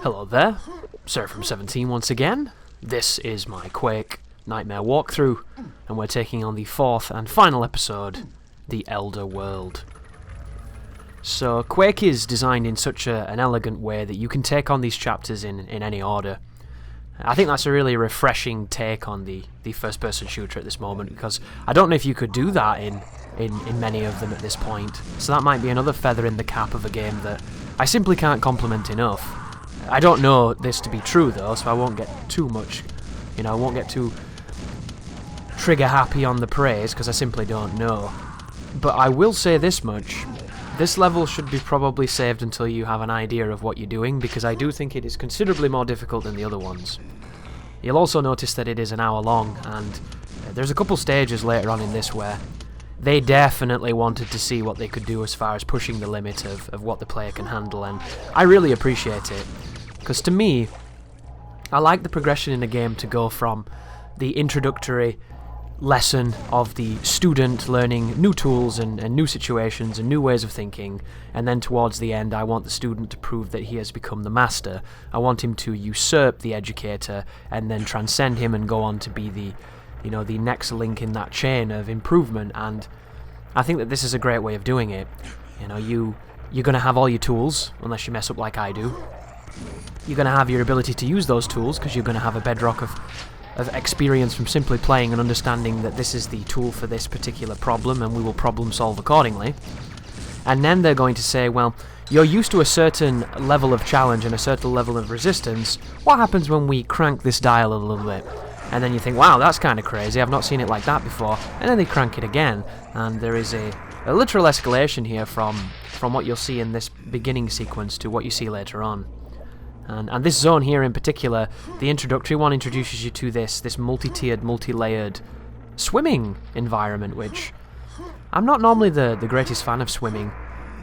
Hello there, Seraphim17 once again. This is my Quake Nightmare walkthrough, and we're taking on the fourth and final episode, The Elder World. So, Quake is designed in such an elegant way that you can take on these chapters in any order. I think that's a really refreshing take on the first-person shooter at this moment, because I don't know if you could do that in many of them at this point. So that might be another feather in the cap of a game that I simply can't compliment enough. I don't know this to be true though, so I won't get too much, I won't get too trigger happy on the praise, because I simply don't know. But I will say this much: this level should be probably saved until you have an idea of what you're doing, because I do think it is considerably more difficult than the other ones. You'll also notice that it is an hour long, and there's a couple stages later on in this where they definitely wanted to see what they could do as far as pushing the limit of what the player can handle, and I really appreciate it. Because to me, I like the progression in a game to go from the introductory lesson of the student learning new tools and new situations and new ways of thinking, and then towards the end I want the student to prove that he has become the master. I want him to usurp the educator and then transcend him and go on to be the next link in that chain of improvement. And I think that this is a great way of doing it. You're going to have all your tools, unless you mess up like I do. You're going to have your ability to use those tools, because you're going to have a bedrock of experience from simply playing and understanding that this is the tool for this particular problem, and we will problem solve accordingly. And then they're going to say, well, you're used to a certain level of challenge and a certain level of resistance. What happens when we crank this dial a little bit? And then you think, wow, that's kind of crazy, I've not seen it like that before. And then they crank it again, and there is a literal escalation here from what you'll see in this beginning sequence to what you see later on. And this zone here in particular, the introductory one, introduces you to this multi-tiered, multi-layered swimming environment, which I'm not normally the greatest fan of swimming.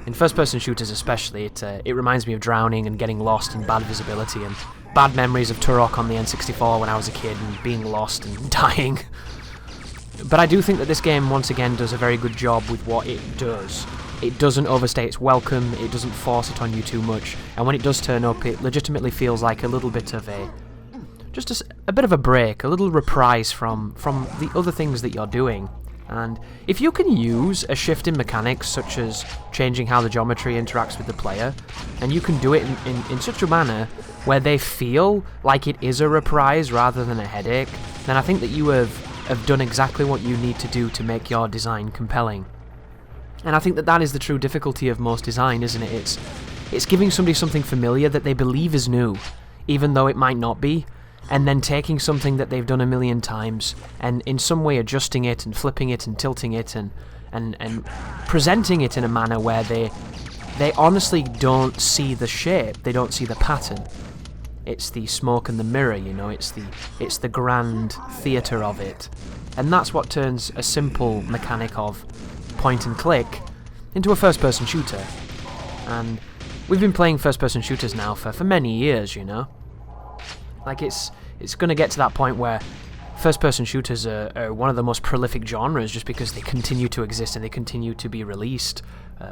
In first-person shooters especially, it reminds me of drowning and getting lost in bad visibility, and bad memories of Turok on the N64 when I was a kid and being lost and dying. But I do think that this game once again does a very good job with what it does. It doesn't overstay its welcome, it doesn't force it on you too much, and when it does turn up, it legitimately feels like a little bit of just a bit of a break, a little reprise from the other things that you're doing. And if you can use a shift in mechanics, such as changing how the geometry interacts with the player, and you can do it in such a manner where they feel like it is a reprise rather than a headache, then I think that you have done exactly what you need to do to make your design compelling. And I think that is the true difficulty of most design, isn't it? It's giving somebody something familiar that they believe is new, even though it might not be, and then taking something that they've done a million times and in some way adjusting it and flipping it and tilting it and presenting it in a manner where they honestly don't see the shape, they don't see the pattern. It's the smoke and the mirror, it's the grand theatre of it. And that's what turns a simple mechanic of point and click into a first-person shooter. And we've been playing first-person shooters now for many years, Like, it's going to get to that point where first-person shooters are one of the most prolific genres, just because they continue to exist and they continue to be released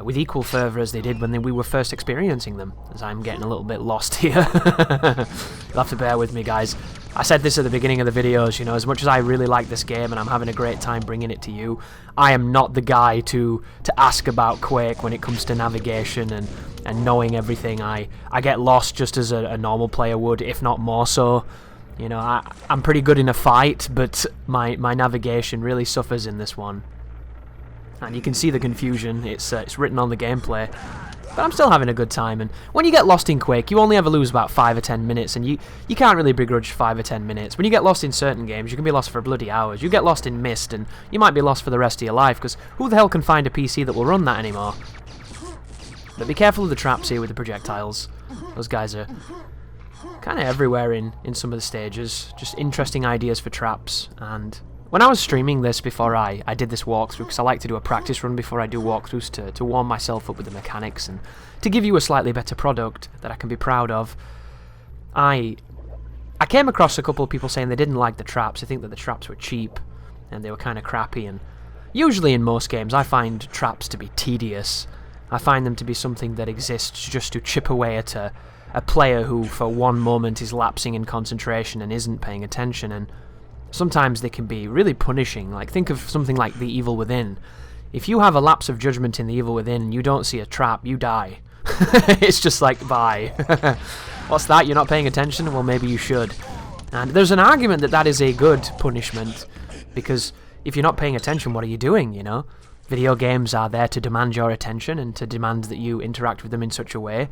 with equal fervour as they did when we were first experiencing them, as I'm getting a little bit lost here. You'll have to bear with me, guys. I said this at the beginning of the videos, as much as I really like this game and I'm having a great time bringing it to you, I am not the guy to ask about Quake when it comes to navigation and knowing everything. I get lost just as a normal player would, if not more so. I'm pretty good in a fight, but my navigation really suffers in this one. And you can see the confusion, it's written on the gameplay. But I'm still having a good time, and when you get lost in Quake, you only ever lose about 5 or 10 minutes, and you can't really begrudge 5 or 10 minutes. When you get lost in certain games, you can be lost for bloody hours. You get lost in Myst, and you might be lost for the rest of your life, because who the hell can find a PC that will run that anymore? But be careful of the traps here with the projectiles. Those guys are kind of everywhere in some of the stages. Just interesting ideas for traps. And when I was streaming this before I did this walkthrough, because I like to do a practice run before I do walkthroughs to warm myself up with the mechanics and to give you a slightly better product that I can be proud of, I came across a couple of people saying they didn't like the traps. They think that the traps were cheap and they were kind of crappy. And usually in most games I find traps to be tedious. I find them to be something that exists just to chip away at a player who for one moment is lapsing in concentration and isn't paying attention, and sometimes they can be really punishing. Like, think of something like The Evil Within. If you have a lapse of judgment in The Evil Within and you don't see a trap, you die. It's just like, bye. What's that? You're not paying attention? Well, maybe you should. And there's an argument that that is a good punishment, because if you're not paying attention, what are you doing, you know? Video games are there to demand your attention and to demand that you interact with them in such a way.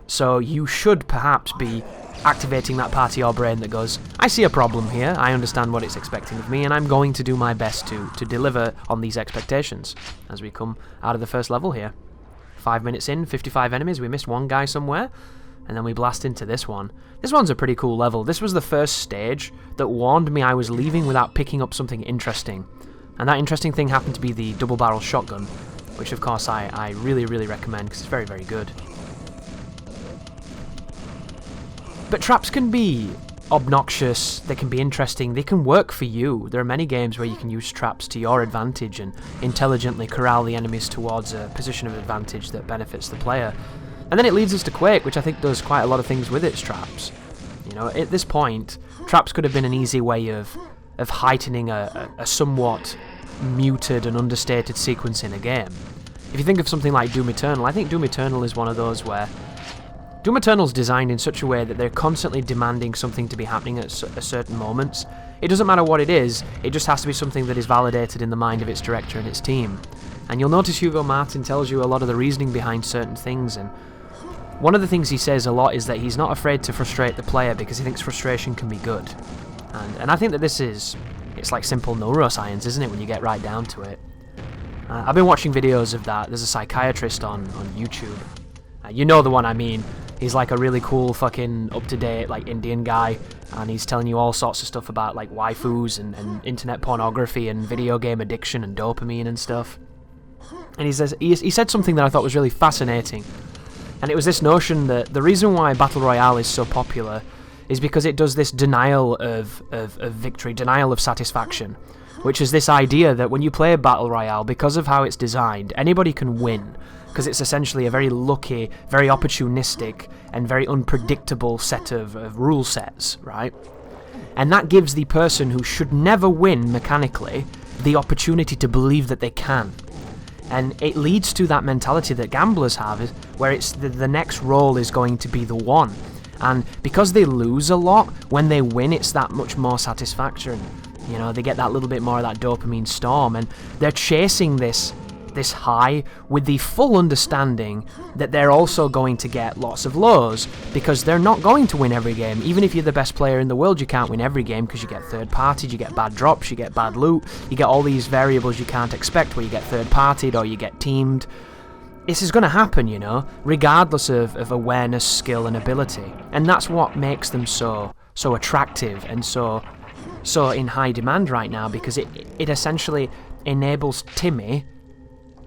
So you should perhaps be activating that part of your brain that goes, I see a problem here, I understand what it's expecting of me, and I'm going to do my best to deliver on these expectations as we come out of the first level here. 5 minutes in, 55 enemies, we missed one guy somewhere, and then we blast into this one. This one's a pretty cool level. This was the first stage that warned me I was leaving without picking up something interesting. And that interesting thing happened to be the double-barrel shotgun, which of course I really, really recommend because it's very, very good. But traps can be obnoxious, they can be interesting, they can work for you. There are many games where you can use traps to your advantage and intelligently corral the enemies towards a position of advantage that benefits the player. And then it leads us to Quake, which I think does quite a lot of things with its traps. You know, at this point, traps could have been an easy way of heightening a somewhat muted and understated sequence in a game. If you think of something like Doom Eternal, I think Doom Eternal is one of those where Doom Eternal's designed in such a way that they're constantly demanding something to be happening at certain moments. It doesn't matter what it is, it just has to be something that is validated in the mind of its director and its team. And you'll notice Hugo Martin tells you a lot of the reasoning behind certain things, and one of the things he says a lot is that he's not afraid to frustrate the player because he thinks frustration can be good. And I think that it's like simple neuroscience, isn't it, when you get right down to it. I've been watching videos of that. There's a psychiatrist on YouTube. You know the one I mean. He's like a really cool fucking up-to-date like Indian guy, and he's telling you all sorts of stuff about like waifus and internet pornography and video game addiction and dopamine and stuff. And he said something that I thought was really fascinating. And it was this notion that the reason why Battle Royale is so popular is because it does this denial of victory, denial of satisfaction, which is this idea that when you play a Battle Royale, because of how it's designed, anybody can win, because it's essentially a very lucky, very opportunistic, and very unpredictable set of rule sets, right? And that gives the person who should never win mechanically the opportunity to believe that they can. And it leads to that mentality that gamblers have, where it's the next roll is going to be the one. And because they lose a lot, when they win, it's that much more satisfaction. You know, they get that little bit more of that dopamine storm, and they're chasing this high with the full understanding that they're also going to get lots of lows, because they're not going to win every game. Even if you're the best player in the world, you can't win every game, because you get third-partied, you get bad drops, you get bad loot, you get all these variables you can't expect, where you get third-partied or you get teamed. This is going to happen, you know, regardless of awareness, skill and ability. And that's what makes them so attractive and so in high demand right now, because it essentially enables Timmy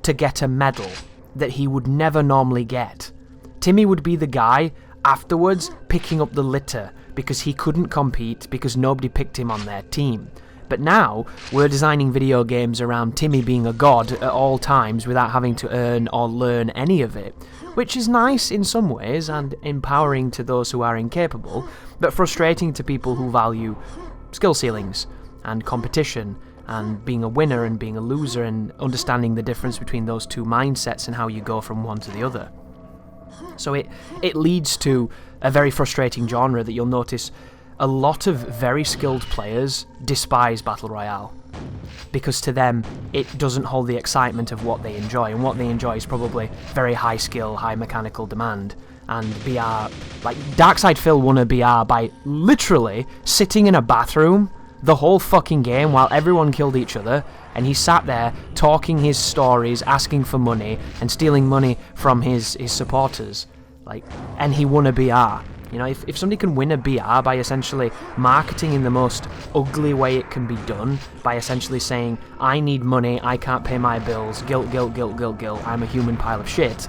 to get a medal that he would never normally get. Timmy would be the guy afterwards picking up the litter because he couldn't compete because nobody picked him on their team. But now, we're designing video games around Timmy being a god at all times without having to earn or learn any of it, which is nice in some ways and empowering to those who are incapable, but frustrating to people who value skill ceilings and competition and being a winner and being a loser and understanding the difference between those two mindsets and how you go from one to the other. So it leads to a very frustrating genre that you'll notice a lot of very skilled players despise Battle Royale, because to them it doesn't hold the excitement of what they enjoy, and what they enjoy is probably very high skill, high mechanical demand. And BR, like Darkside Phil won a BR by literally sitting in a bathroom the whole fucking game while everyone killed each other, and he sat there talking his stories, asking for money and stealing money from his supporters, and he won a BR. You know, if somebody can win a BR by essentially marketing in the most ugly way it can be done, by essentially saying, I need money, I can't pay my bills, guilt, guilt, guilt, guilt, guilt, I'm a human pile of shit,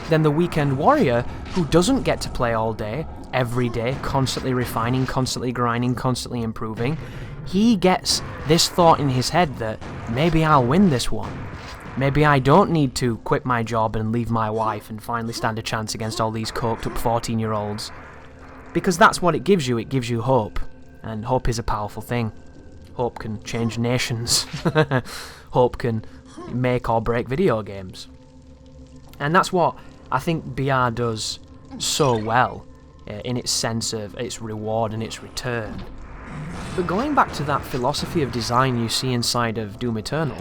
then the weekend warrior, who doesn't get to play all day, every day, constantly refining, constantly grinding, constantly improving, he gets this thought in his head that maybe I'll win this one. Maybe I don't need to quit my job and leave my wife and finally stand a chance against all these coked up 14-year-olds. Because that's what it gives you hope. And hope is a powerful thing. Hope can change nations. Hope can make or break video games. And that's what I think BR does so well, in its sense of its reward and its return. But going back to that philosophy of design you see inside of Doom Eternal,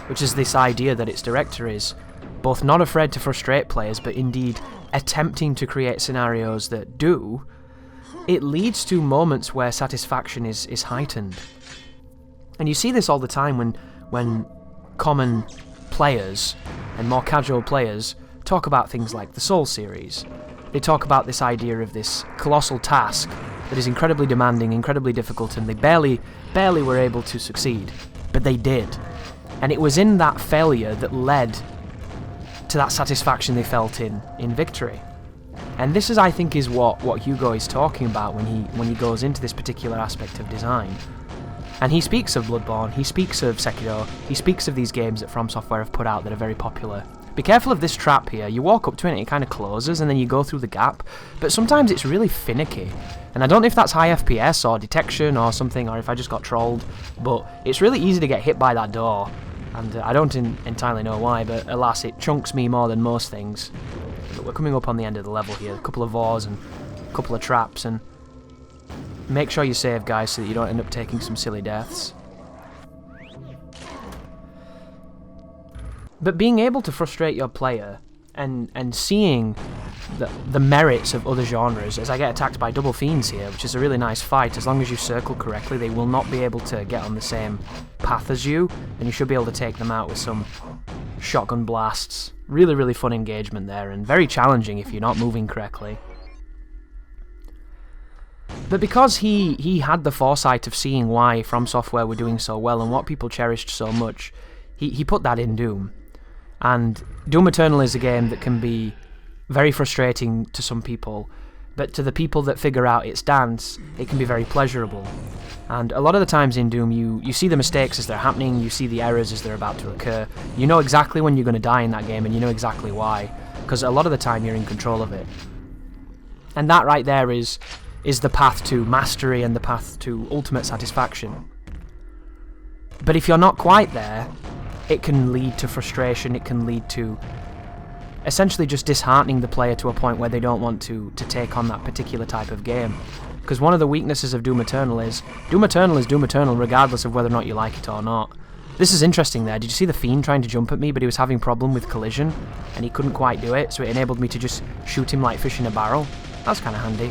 which is this idea that its director is both not afraid to frustrate players, but indeed attempting to create scenarios that do, it leads to moments where satisfaction is heightened. And you see this all the time when common players and more casual players talk about things like the Soul series. They talk about this idea of this colossal task that is incredibly demanding, incredibly difficult, and they barely were able to succeed. But they did. And it was in that failure that led to that satisfaction they felt in victory. And this is, I think, is what Hugo is talking about when he goes into this particular aspect of design. And he speaks of Bloodborne, he speaks of Sekiro, he speaks of these games that From Software have put out that are very popular. Be careful of this trap here. You walk up to it and it kind of closes and then you go through the gap, but sometimes it's really finicky. And I don't know if that's high FPS or detection or something, or if I just got trolled, but it's really easy to get hit by that door. And I don't entirely know why, but alas, it chunks me more than most things. But we're coming up on the end of the level here. A couple of vors and a couple of traps, and make sure you save, guys, so that you don't end up taking some silly deaths. But being able to frustrate your player and seeing the merits of other genres, as I get attacked by double fiends here, which is a really nice fight. As long as you circle correctly, they will not be able to get on the same path as you, and you should be able to take them out with some shotgun blasts. Really, really fun engagement there, and very challenging if you're not moving correctly. But because he had the foresight of seeing why From Software were doing so well and what people cherished so much, he put that in Doom. And Doom Eternal is a game that can be very frustrating to some people, but to the people that figure out its dance, it can be very pleasurable. And a lot of the times in Doom, you see the mistakes as they're happening, you see the errors as they're about to occur. You know exactly when you're going to die in that game, and you know exactly why, because a lot of the time you're in control of it. And that right there is the path to mastery and the path to ultimate satisfaction. But if you're not quite there, it can lead to frustration, it can lead to essentially just disheartening the player to a point where they don't want to take on that particular type of game. Because one of the weaknesses of Doom Eternal is Doom Eternal regardless of whether or not you like it or not. This is interesting there. Did you see the Fiend trying to jump at me, but he was having a problem with collision and he couldn't quite do it, so it enabled me to just shoot him like fish in a barrel? That's kind of handy.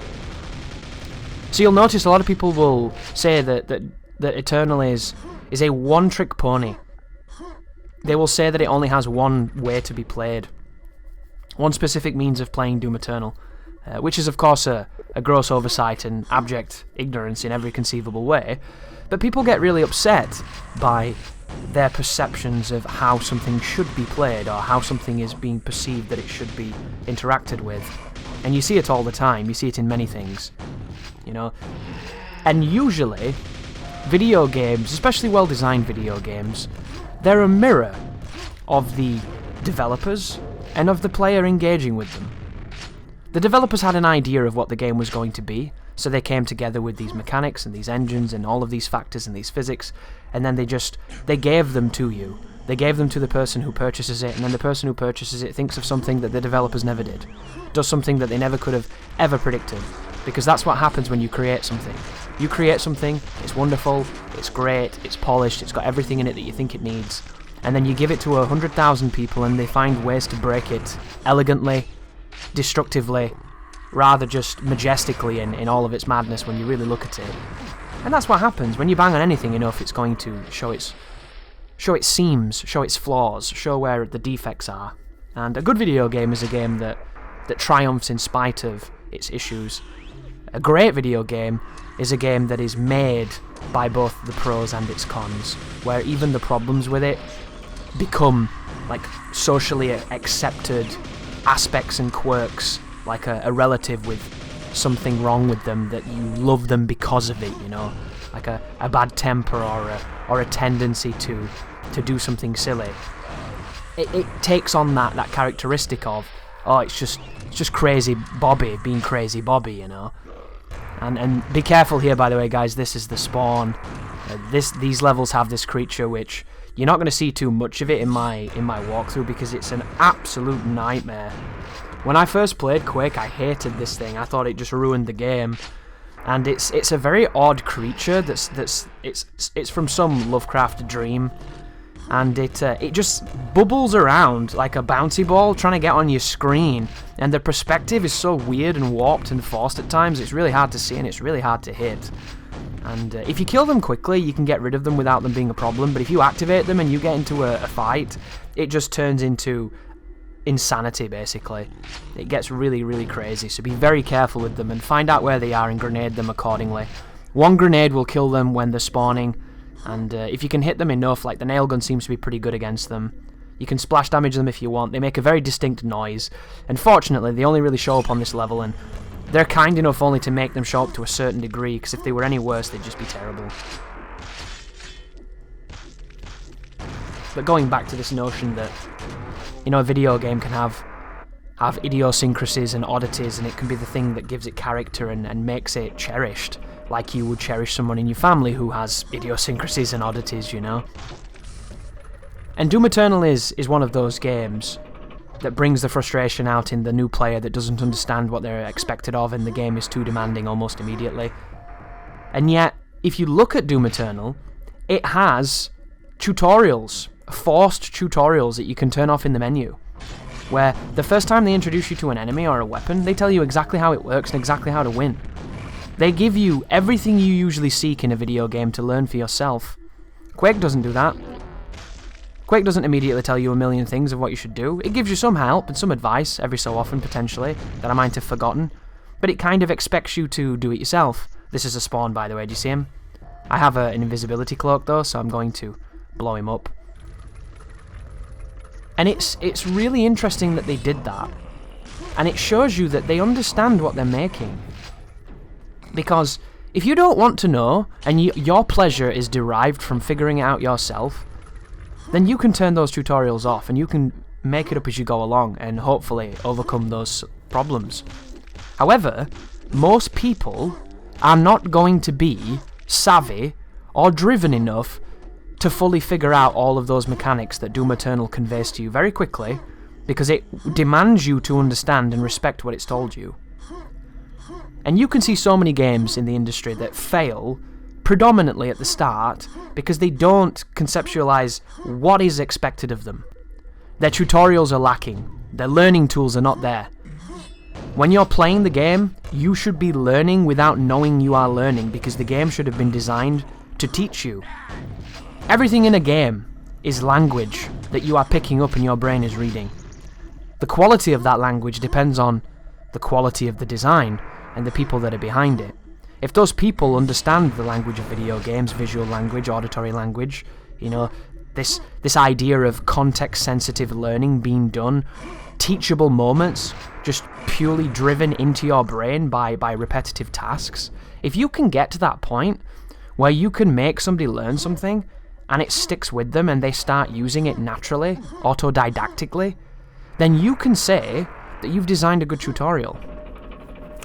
So you'll notice a lot of people will say that Eternal is a one-trick pony. They will say that it only has one way to be played. One specific means of playing Doom Eternal, which is of course a gross oversight and abject ignorance in every conceivable way, but people get really upset by their perceptions of how something should be played or how something is being perceived that it should be interacted with. And you see it all the time, you see it in many things, you know. And usually, video games, especially well-designed video games, they're a mirror of the developers and of the player engaging with them. The developers had an idea of what the game was going to be, so they came together with these mechanics and these engines and all of these factors and these physics, and then they gave them to you. They gave them to the person who purchases it, and then the person who purchases it thinks of something that the developers never did. Does something that they never could have ever predicted. Because that's what happens when you create something. You create something, it's wonderful, it's great, it's polished, it's got everything in it that you think it needs, and then you give it to 100,000 people and they find ways to break it elegantly, destructively, rather just majestically in all of its madness when you really look at it. And that's what happens when you bang on anything enough. It's going to show its seams, show its flaws, show where the defects are. And a good video game is a game that triumphs in spite of its issues. A great video game is a game that is made by both the pros and its cons, where even the problems with it become like socially accepted aspects and quirks, like a relative with something wrong with them that you love them because of it, you know, like a bad temper or a tendency to do something silly. it takes on that characteristic of, oh, it's just crazy Bobby being crazy Bobby, you know. And be careful here, by the way, guys. This is the spawn. These levels have this creature, which you're not going to see too much of it in my walkthrough because it's an absolute nightmare. When I first played Quake, I hated this thing. I thought it just ruined the game. And it's a very odd creature. It's from some Lovecraft dream, and it just bubbles around like a bouncy ball trying to get on your screen. And the perspective is so weird and warped and forced at times. It's really hard to see and it's really hard to hit. And if you kill them quickly, you can get rid of them without them being a problem. But if you activate them and you get into a fight, it just turns into insanity, basically. It gets really, really crazy. So be very careful with them and find out where they are and grenade them accordingly. One grenade will kill them when they're spawning. And if you can hit them enough, like the nail gun seems to be pretty good against them. You can splash damage them if you want. They make a very distinct noise. And fortunately, they only really show up on this level, and they're kind enough only to make them show up to a certain degree, because if they were any worse, they'd just be terrible. But going back to this notion that, you know, a video game can have idiosyncrasies and oddities, and it can be the thing that gives it character and makes it cherished, like you would cherish someone in your family who has idiosyncrasies and oddities, you know. And Doom Eternal is one of those games that brings the frustration out in the new player that doesn't understand what they're expected of, and the game is too demanding almost immediately. And yet, if you look at Doom Eternal, it has tutorials, forced tutorials that you can turn off in the menu, where the first time they introduce you to an enemy or a weapon, they tell you exactly how it works and exactly how to win. They give you everything you usually seek in a video game to learn for yourself. Quake doesn't do that. Quake doesn't immediately tell you a million things of what you should do. It gives you some help and some advice every so often, potentially, that I might have forgotten, but it kind of expects you to do it yourself. This is a spawn, by the way, do you see him? I have an invisibility cloak though, so I'm going to blow him up. And it's really interesting that they did that, and it shows you that they understand what they're making. Because if you don't want to know, and your pleasure is derived from figuring it out yourself, then you can turn those tutorials off and you can make it up as you go along and hopefully overcome those problems. However, most people are not going to be savvy or driven enough to fully figure out all of those mechanics that Doom Eternal conveys to you very quickly, because it demands you to understand and respect what it's told you. And you can see so many games in the industry that fail predominantly at the start because they don't conceptualize what is expected of them. Their tutorials are lacking. Their learning tools are not there. When you're playing the game, you should be learning without knowing you are learning, because the game should have been designed to teach you. Everything in a game is language that you are picking up and your brain is reading. The quality of that language depends on the quality of the design and the people that are behind it. If those people understand the language of video games, visual language, auditory language, you know, this idea of context-sensitive learning being done, teachable moments, just purely driven into your brain by repetitive tasks, if you can get to that point where you can make somebody learn something and it sticks with them and they start using it naturally, autodidactically, then you can say that you've designed a good tutorial.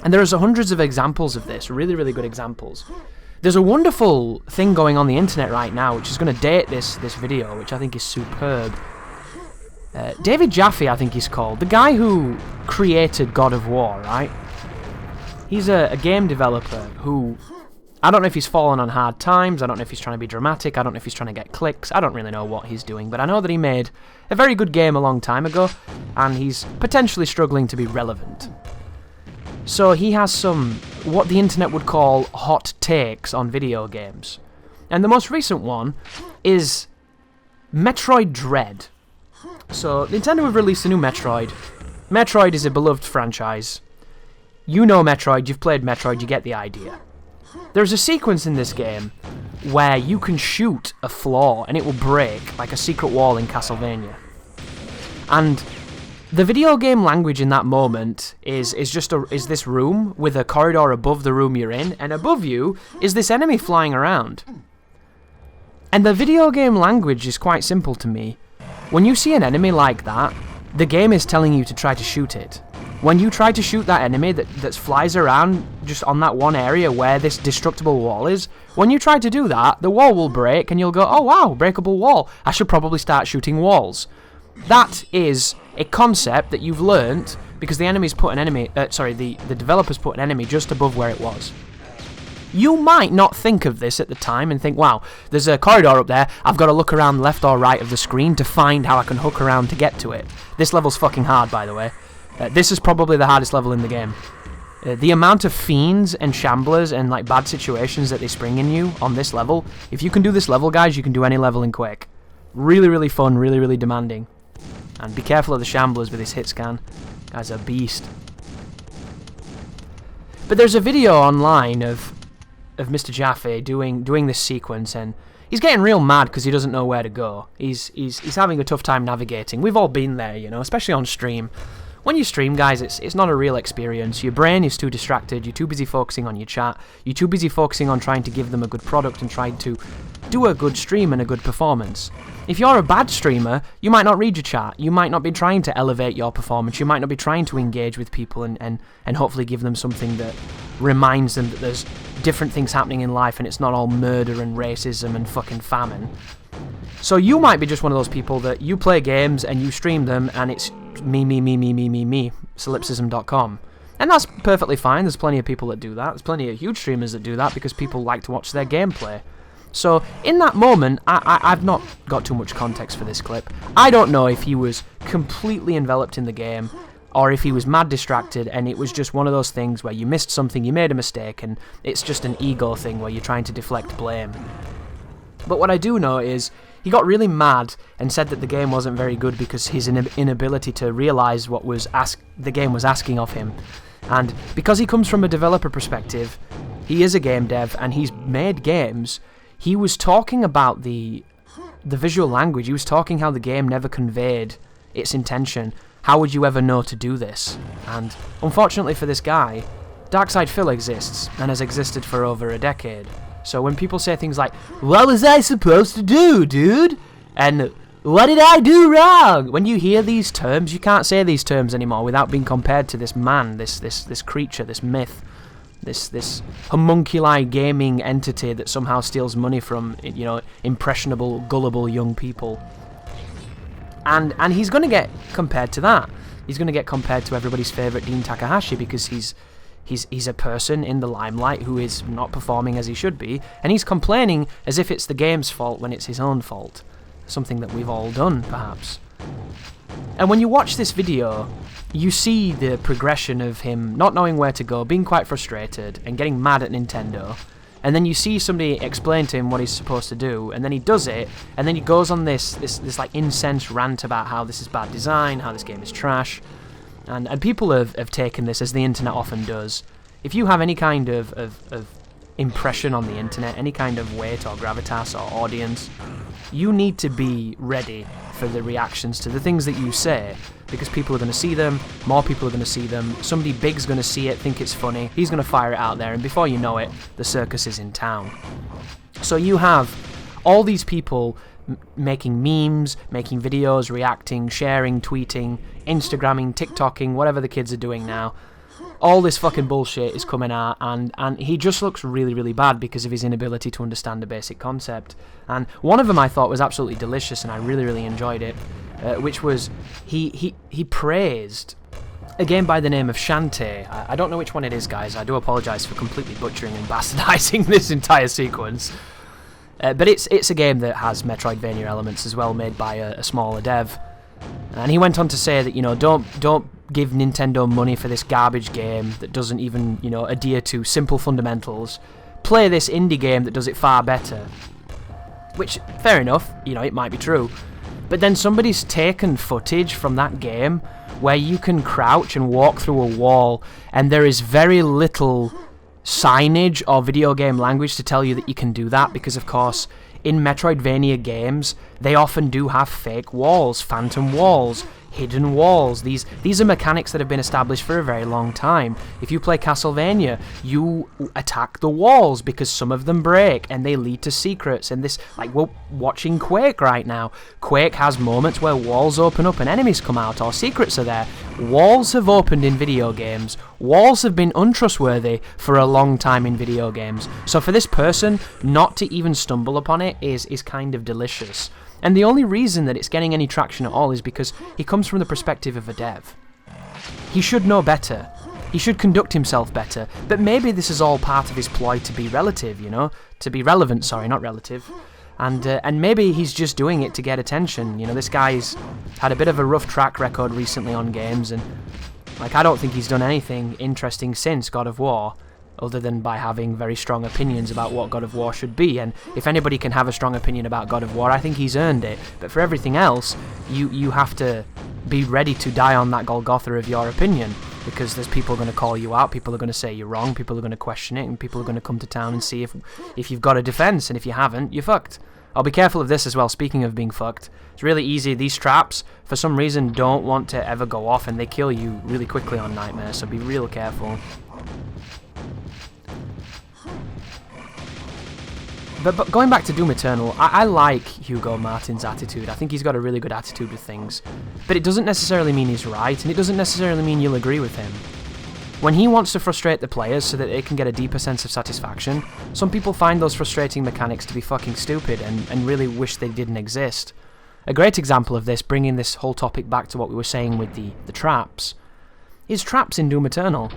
And there's hundreds of examples of this, really, really good examples. There's a wonderful thing going on the internet right now, which is going to date this video, which I think is superb. David Jaffe, I think he's called. The guy who created God of War, right? He's a game developer who, I don't know if he's fallen on hard times, I don't know if he's trying to be dramatic, I don't know if he's trying to get clicks, I don't really know what he's doing, but I know that he made a very good game a long time ago, and he's potentially struggling to be relevant. So he has some, what the internet would call, hot takes on video games. And the most recent one is Metroid Dread. So Nintendo have released a new Metroid. Metroid is a beloved franchise. You know Metroid, you've played Metroid, you get the idea. There's a sequence in this game where you can shoot a floor and it will break, like a secret wall in Castlevania. And the video game language in that moment is this room with a corridor above the room you're in, and above you is this enemy flying around. And the video game language is quite simple to me. When you see an enemy like that, the game is telling you to try to shoot it. When you try to shoot that enemy that flies around just on that one area where this destructible wall is, when you try to do that, the wall will break and you'll go, oh wow, breakable wall. I should probably start shooting walls. That is a concept that you've learnt because the developers put an enemy just above where it was. You might not think of this at the time and think, wow, there's a corridor up there, I've got to look around left or right of the screen to find how I can hook around to get to it. This level's fucking hard, by the way. This is probably the hardest level in the game. The amount of fiends and shamblers and like bad situations that they spring in you on this level, if you can do this level, guys, you can do any level in Quake. Really, really fun, really, really demanding. And be careful of the shamblers with his hit scan. Guy's a beast. But there's a video online of Mr. Jaffe doing this sequence, and he's getting real mad because he doesn't know where to go. He's having a tough time navigating. We've all been there, you know, especially on stream. When you stream, guys, it's not a real experience. Your brain is too distracted. You're too busy focusing on your chat. You're too busy focusing on trying to give them a good product and trying to do a good stream and a good performance. If you're a bad streamer, you might not read your chat. You might not be trying to elevate your performance. You might not be trying to engage with people and hopefully give them something that reminds them that there's different things happening in life and it's not all murder and racism and fucking famine. So you might be just one of those people that you play games and you stream them and it's me, solipsism.com. And that's perfectly fine. There's plenty of people that do that. There's plenty of huge streamers that do that because people like to watch their gameplay. So in that moment, I've not got too much context for this clip. I don't know if he was completely enveloped in the game or if he was mad distracted and it was just one of those things where you missed something, you made a mistake, and it's just an ego thing where you're trying to deflect blame. But what I do know is he got really mad and said that the game wasn't very good because his inability to realise what the game was asking of him. And because he comes from a developer perspective, he is a game dev and he's made games. He was talking about the visual language. He was talking how the game never conveyed its intention. How would you ever know to do this? And unfortunately for this guy, Darkside Phil exists and has existed for over a decade. So when people say things like, what was I supposed to do, dude? And what did I do wrong? When you hear these terms, you can't say these terms anymore without being compared to this man, this creature, this myth, this homunculi gaming entity that somehow steals money from, you know, impressionable, gullible young people. And he's going to get compared to that. He's going to get compared to everybody's favourite Dean Takahashi because he's a person in the limelight who is not performing as he should be, and he's complaining as if it's the game's fault when it's his own fault. Something that we've all done, perhaps. And when you watch this video, you see the progression of him not knowing where to go, being quite frustrated, and getting mad at Nintendo. And then you see somebody explain to him what he's supposed to do, and then he does it, and then he goes on this like incensed rant about how this is bad design, how this game is trash. And people have taken this, as the internet often does. If you have any kind of impression on the internet, any kind of weight or gravitas or audience, you need to be ready for the reactions to the things that you say, because people are going to see them, more people are going to see them, somebody big's going to see it, think it's funny, he's going to fire it out there, and before you know it, the circus is in town. So you have all these people making memes, making videos, reacting, sharing, tweeting, Instagramming, TikToking, whatever the kids are doing now. All this fucking bullshit is coming out, and he just looks really, really bad because of his inability to understand a basic concept. And one of them I thought was absolutely delicious, and I really, really enjoyed it, which was he praised a game by the name of Shantae. I don't know which one it is, guys. I do apologise for completely butchering and bastardising this entire sequence. But it's a game that has Metroidvania elements as well, made by a smaller dev. And he went on to say that, you know, don't give Nintendo money for this garbage game that doesn't even, you know, adhere to simple fundamentals. Play this indie game that does it far better. Which, fair enough, you know, it might be true. But then somebody's taken footage from that game where you can crouch and walk through a wall, and there is very little signage or video game language to tell you that you can do that, because of course in Metroidvania games they often do have fake walls, phantom walls, hidden walls. These are mechanics that have been established for a very long time. If you play Castlevania, you attack the walls because some of them break and they lead to secrets. And this, like, we're watching Quake right now. Quake has moments where walls open up and enemies come out or secrets are there. Walls have opened in video games. Walls have been untrustworthy for a long time in video games. So for this person not to even stumble upon it is kind of delicious. And the only reason that it's getting any traction at all is because he comes from the perspective of a dev. He should know better. He should conduct himself better. But maybe this is all part of his ploy to be relative, you know? To be relevant, sorry, not relative. And maybe he's just doing it to get attention. You know, this guy's had a bit of a rough track record recently on games, and like, I don't think he's done anything interesting since God of War, other than by having very strong opinions about what God of War should be. And if anybody can have a strong opinion about God of War, I think he's earned it. But for everything else, you have to be ready to die on that Golgotha of your opinion, because there's people going to call you out, people are going to say you're wrong, people are going to question it, and people are going to come to town and see if you've got a defense, and if you haven't, you're fucked. I'll be careful of this as well, speaking of being fucked. It's really easy. These traps, for some reason, don't want to ever go off, and they kill you really quickly on Nightmare, so be real careful. But going back to Doom Eternal, I like Hugo Martin's attitude. I think he's got a really good attitude with things. But it doesn't necessarily mean he's right, and it doesn't necessarily mean you'll agree with him. When he wants to frustrate the players so that they can get a deeper sense of satisfaction, some people find those frustrating mechanics to be fucking stupid and really wish they didn't exist. A great example of this, bringing this whole topic back to what we were saying with the traps, is traps in Doom Eternal.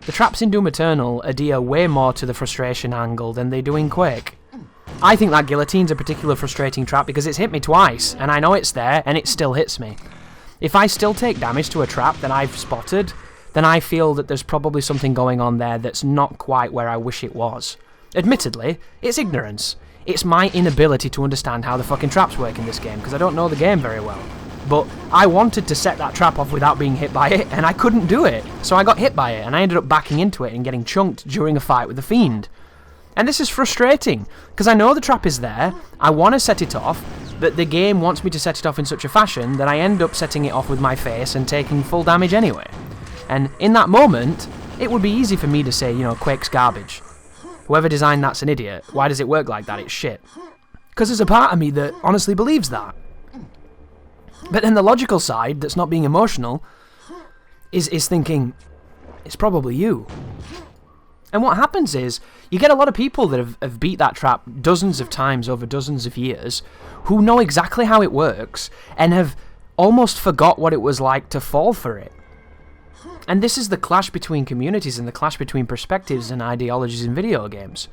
The traps in Doom Eternal adhere way more to the frustration angle than they do in Quake. I think that guillotine's a particular frustrating trap because it's hit me twice, and I know it's there, and it still hits me. If I still take damage to a trap that I've spotted, then I feel that there's probably something going on there that's not quite where I wish it was. Admittedly, it's ignorance. It's my inability to understand how the fucking traps work in this game, because I don't know the game very well. But I wanted to set that trap off without being hit by it, and I couldn't do it. So I got hit by it, and I ended up backing into it and getting chunked during a fight with the Fiend. And this is frustrating, because I know the trap is there, I want to set it off, but the game wants me to set it off in such a fashion that I end up setting it off with my face and taking full damage anyway. And in that moment, it would be easy for me to say, you know, Quake's garbage. Whoever designed that's an idiot. Why does it work like that? It's shit. Because there's a part of me that honestly believes that. But then the logical side, that's not being emotional, is thinking, it's probably you. And what happens is, you get a lot of people that have beat that trap dozens of times over dozens of years, who know exactly how it works, and have almost forgot what it was like to fall for it. And this is the clash between communities and the clash between perspectives and ideologies in video games.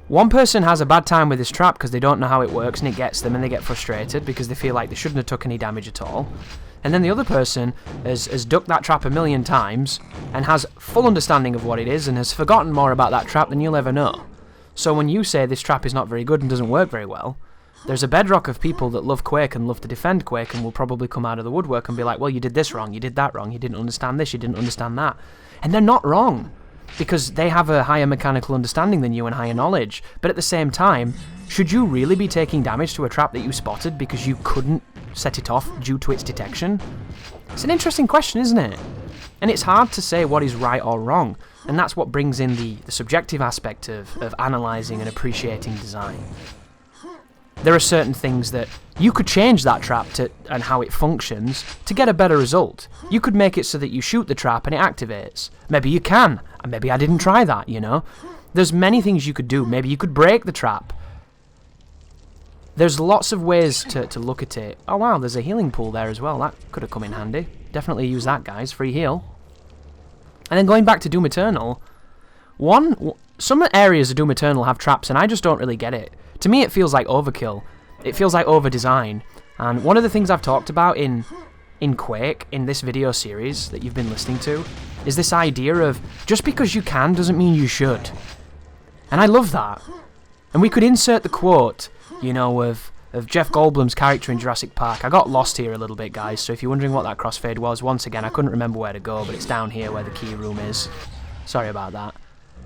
One person has a bad time with this trap because they don't know how it works and it gets them and they get frustrated because they feel like they shouldn't have took any damage at all. And then the other person has ducked that trap a million times and has full understanding of what it is and has forgotten more about that trap than you'll ever know. So when you say this trap is not very good and doesn't work very well, there's a bedrock of people that love Quake and love to defend Quake and will probably come out of the woodwork and be like, well, you did this wrong, you did that wrong, you didn't understand this, you didn't understand that. And they're not wrong, because they have a higher mechanical understanding than you and higher knowledge. But at the same time, should you really be taking damage to a trap that you spotted because you couldn't set it off due to its detection? It's an interesting question, isn't it? And it's hard to say what is right or wrong, and that's what brings in the subjective aspect of analysing and appreciating design. There are certain things that you could change that trap and how it functions to get a better result. You could make it so that you shoot the trap and it activates. Maybe you can, and maybe I didn't try that, you know? There's many things you could do. Maybe you could break the trap. There's lots of ways to look at it. Oh wow, there's a healing pool there as well. That could have come in handy. Definitely use that, guys. Free heal. And then going back to Doom Eternal, some areas of Doom Eternal have traps and I just don't really get it. To me, it feels like overkill. It feels like over-design. And one of the things I've talked about in Quake, in this video series that you've been listening to, is this idea of just because you can doesn't mean you should. And I love that. And we could insert the quote, you know, of Jeff Goldblum's character in Jurassic Park. I got lost here a little bit, guys, so if you're wondering what that crossfade was, once again, I couldn't remember where to go, but it's down here where the key room is. Sorry about that.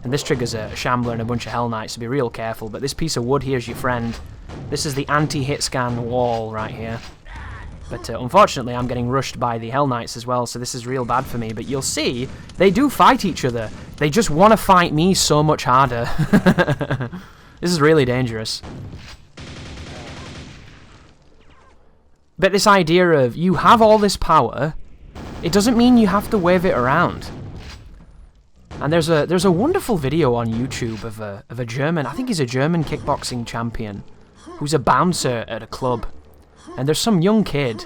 And this triggers a Shambler and a bunch of Hell Knights, so be real careful. But this piece of wood here is your friend. This is the anti-hit scan wall right here. But unfortunately, I'm getting rushed by the Hell Knights as well, so this is real bad for me. But you'll see, they do fight each other. They just want to fight me so much harder. This is really dangerous. But this idea of, you have all this power, it doesn't mean you have to wave it around. And there's a wonderful video on YouTube of a German, I think he's a German kickboxing champion, who's a bouncer at a club. And there's some young kid,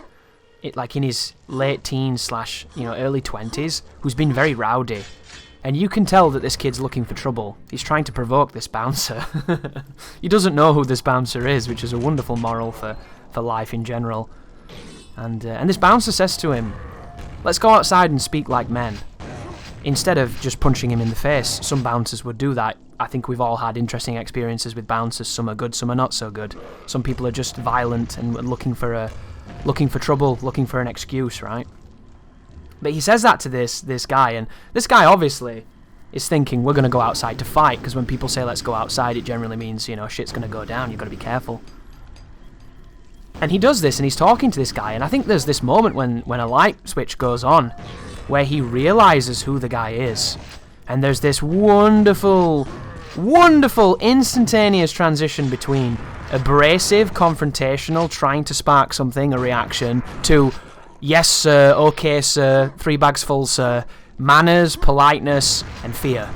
like in his late teens / early 20s, who's been very rowdy. And you can tell that this kid's looking for trouble. He's trying to provoke this bouncer. He doesn't know who this bouncer is, which is a wonderful moral for life in general. And this bouncer says to him, "Let's go outside and speak like men." Instead of just punching him in the face. Some bouncers would do that. I think we've all had interesting experiences with bouncers. Some are good, some are not so good. Some people are just violent and looking for trouble, looking for an excuse, right? But he says that to this guy, and this guy obviously is thinking, we're going to go outside to fight, because when people say let's go outside, it generally means, shit's going to go down, you've got to be careful. And he does this, and he's talking to this guy, and I think there's this moment when a light switch goes on, where he realizes who the guy is. And there's this wonderful, wonderful, instantaneous transition between abrasive, confrontational, trying to spark something, a reaction, to, yes sir, okay sir, 3 bags full sir, manners, politeness, and fear.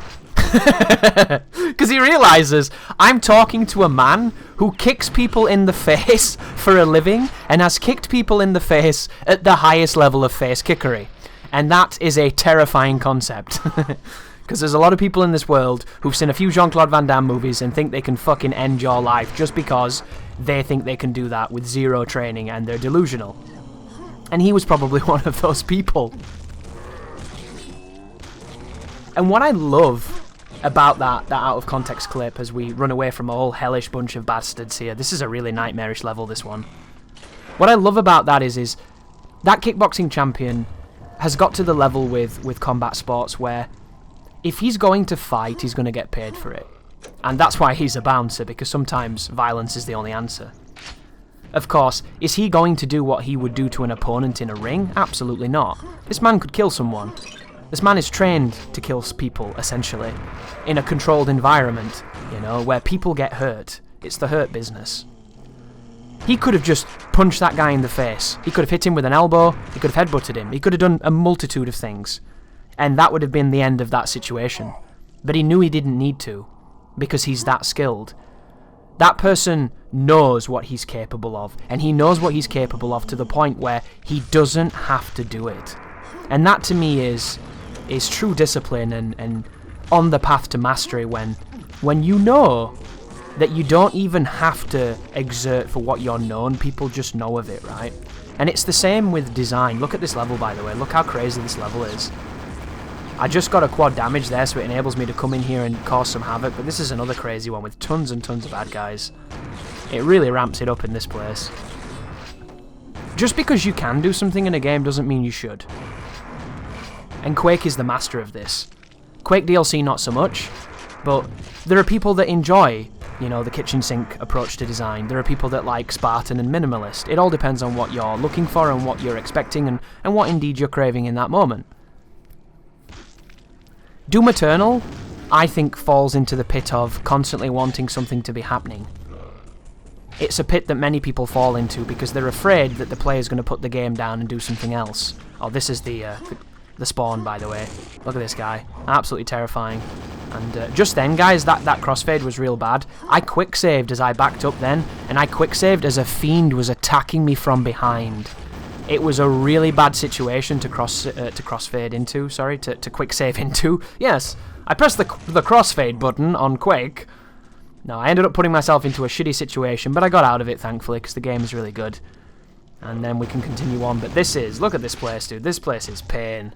Because he realizes, I'm talking to a man who kicks people in the face for a living, and has kicked people in the face at the highest level of face kickery. And that is a terrifying concept. Because there's a lot of people in this world who've seen a few Jean-Claude Van Damme movies and think they can fucking end your life just because they think they can do that with zero training and they're delusional. And he was probably one of those people. And what I love about that out-of-context clip as we run away from a whole hellish bunch of bastards here, this is a really nightmarish level, this one. What I love about that is that kickboxing champion has got to the level with combat sports where if he's going to fight, he's going to get paid for it. And that's why he's a bouncer, because sometimes violence is the only answer. Of course, is he going to do what he would do to an opponent in a ring? Absolutely not. This man could kill someone. This man is trained to kill people, essentially, in a controlled environment, where people get hurt. It's the hurt business. He could have just punched that guy in the face. He could have hit him with an elbow. He could have headbutted him. He could have done a multitude of things. And that would have been the end of that situation. But he knew he didn't need to, because he's that skilled. That person knows what he's capable of, and he knows what he's capable of to the point where he doesn't have to do it. And that to me is true discipline and on the path to mastery, when you know that you don't even have to exert for what you're known, people just know of it, right? And it's the same with design. Look at this level, by the way. Look how crazy this level is. I just got a quad damage there, so it enables me to come in here and cause some havoc, but this is another crazy one with tons and tons of bad guys. It really ramps it up in this place. Just because you can do something in a game doesn't mean you should. And Quake is the master of this. Quake DLC not so much, but there are people that enjoy, the kitchen sink approach to design. There are people that like Spartan and minimalist. It all depends on what you're looking for and what you're expecting and what indeed you're craving in that moment. Doom Eternal, I think, falls into the pit of constantly wanting something to be happening. It's a pit that many people fall into because they're afraid that the player's going to put the game down and do something else. Oh, this is the spawn, by the way. Look at this guy. Absolutely terrifying. And just then, guys, that crossfade was real bad. I quick-saved as I backed up then, and I quick-saved as a fiend was attacking me from behind. It was a really bad situation to crossfade into, to quick save into. Yes, I pressed the crossfade button on Quake. No, I ended up putting myself into a shitty situation, but I got out of it, thankfully, because the game is really good. And then we can continue on, but look at this place, dude. This place is pain.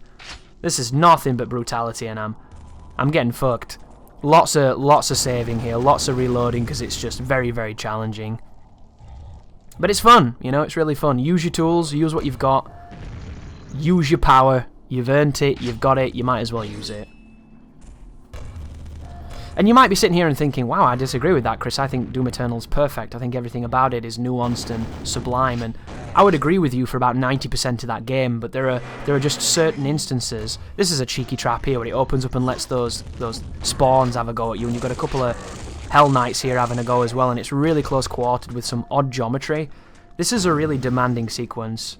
This is nothing but brutality, and I'm getting fucked. Lots of saving here, lots of reloading, because it's just very, very challenging. But it's fun, it's really fun. Use your tools, use what you've got. Use your power. You've earned it, you've got it, you might as well use it. And you might be sitting here and thinking, wow, I disagree with that, Chris. I think Doom Eternal's perfect. I think everything about it is nuanced and sublime, and I would agree with you for about 90% of that game, but there are just certain instances. This is a cheeky trap here where it opens up and lets those spawns have a go at you, and you've got a couple of Hell Knights here having a go as well, and it's really close quartered with some odd geometry. This is a really demanding sequence.